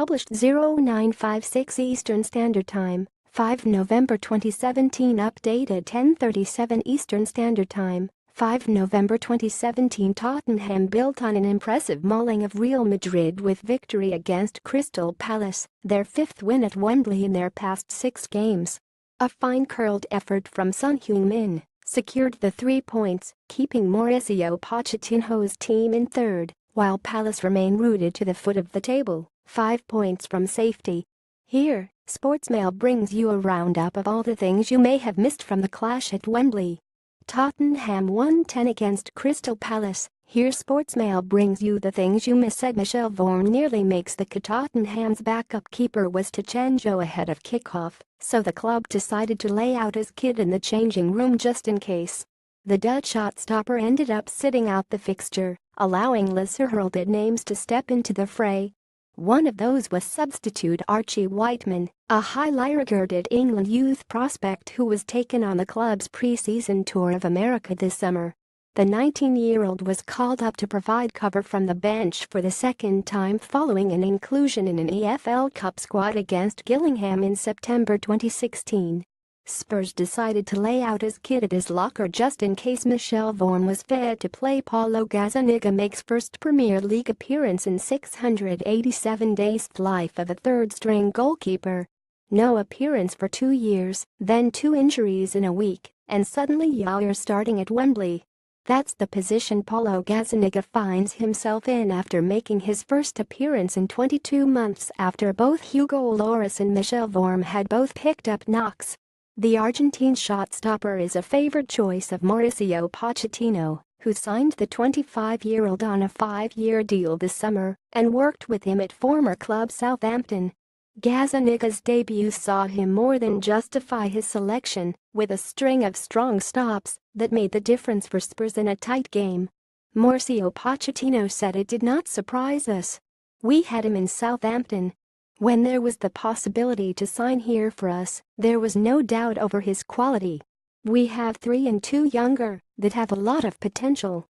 published 0956 Eastern Standard Time, 5 November 2017. Updated 10:37 Eastern Standard Time, 5 November 2017. Tottenham built on an impressive mauling of Real Madrid with victory against Crystal Palace, their fifth win at Wembley in their past 6 games. A fine curled effort from Son HeungMin secured the 3 points, keeping Mauricio Pochettinhos' team in third, while Palace remain rooted to the foot of the table, 5 points from safety. Here, Sportsmail brings you a roundup of all the things you may have missed from the clash at Wembley. Tottenham won 10 against Crystal Palace. Here Sportsmail brings you the things you missed. Michel Vorm nearly makes the cutTottenhams' backup keeper was touchandgo ahead of kickoff, so the club decided to lay out his kit in the changing room just in case. The Dutch shotstopper ended up sitting out the fixture, allowing lesserheralded names to step into the fray. One of those was substitute Archie Whiteman, a highlyregarded England youth prospect who was taken on the club's preseason tour of America this summer. The 19-year-old was called up to provide cover from the bench for the second time following an inclusion in an EFL Cup squad against Gillingham in September 2016. Spurs decided to lay out his kit at his locker just in case Michel Vorm was fit to play. Paulo Gazzaniga makes first Premier League appearance in 687 days. Life of a third-string goalkeeper. No appearance for 2 years, then 2 injuries in a week, and suddenly you're starting at Wembley. That's the position Paulo Gazzaniga finds himself in after making his first appearance in 22 months after both Hugo Lloris and Michel Vorm had both picked up knocks. The Argentine shot-stopper is a favored choice of Mauricio Pochettino, who signed the 25-year-old on a 5-year deal this summer and worked with him at former club Southampton. Gazzaniga's debut saw him more than justify his selection, with a string of strong stops that made the difference for Spurs in a tight game. Mauricio Pochettino said, "It did not surprise us. We had him in Southampton. When there was the possibility to sign here for us, there was no doubt over his quality. We have 3 and 2 younger that have a lot of potential."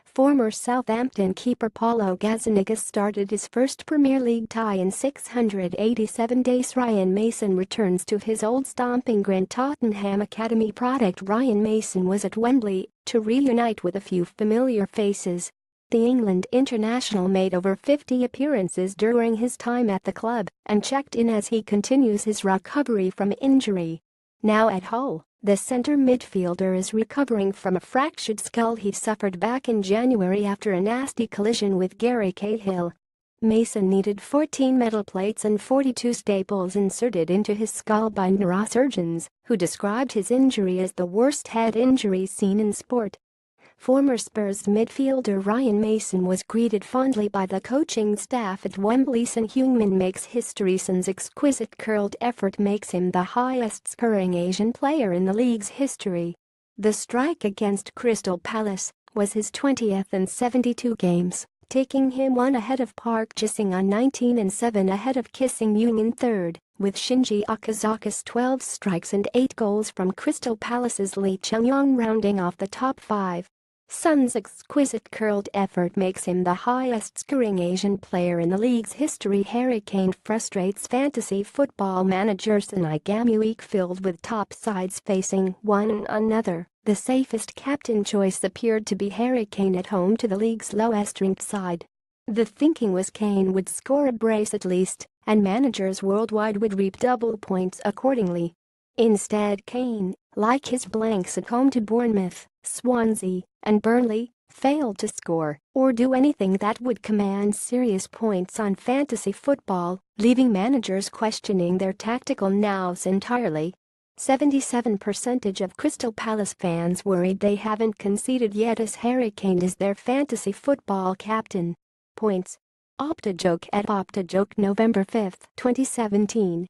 Former Southampton keeper Paulo Gazzaniga started his first Premier League tie in 687 days. Ryan Mason returns to his old stomping ground. Tottenham Academy product Ryan Mason was at Wembley to reunite with a few familiar faces. The England international made over 50 appearances during his time at the club and checked in as he continues his recovery from injury. Now at Hull, the centre midfielder is recovering from a fractured skull he suffered back in January after a nasty collision with Gary Cahill. Mason needed 14 metal plates and 42 staples inserted into his skull by neurosurgeons, who described his injury as the worst head injury seen in sport. Former Spurs midfielder Ryan Mason was greeted fondly by the coaching staff at Wembley. Son HeungMin makes history. Son's exquisite curled effort makes him the highest-scoring Asian player in the league's history. The strike against Crystal Palace was his 20th in 72 games, taking him 1 ahead of Park Ji-sung on 19 and 7 ahead of Ki-sung-young in third, with Shinji Okazaki's 12 strikes and 8 goals from Crystal Palace's Lee Chung-yong rounding off the top 5. Son's exquisite curled effort makes him the highest-scoring Asian player in the league's history. Harry Kane frustrates fantasy football managers in a game week filled with top sides facing one another. The safest captain choice appeared to be Harry Kane at home to the league's lowest-ranked side. The thinking was Kane would score a brace at least, and managers worldwide would reap double points accordingly. Instead, Kane, like his blanks at home to Bournemouth, Swansea, and Burnley, failed to score or do anything that would command serious points on fantasy football, leaving managers questioning their tactical nous entirely. 77% of Crystal Palace fans worried they haven't conceded yet as Harry Kane is their fantasy football captain. Points. OptaJoke at OptaJoke November 5, 2017.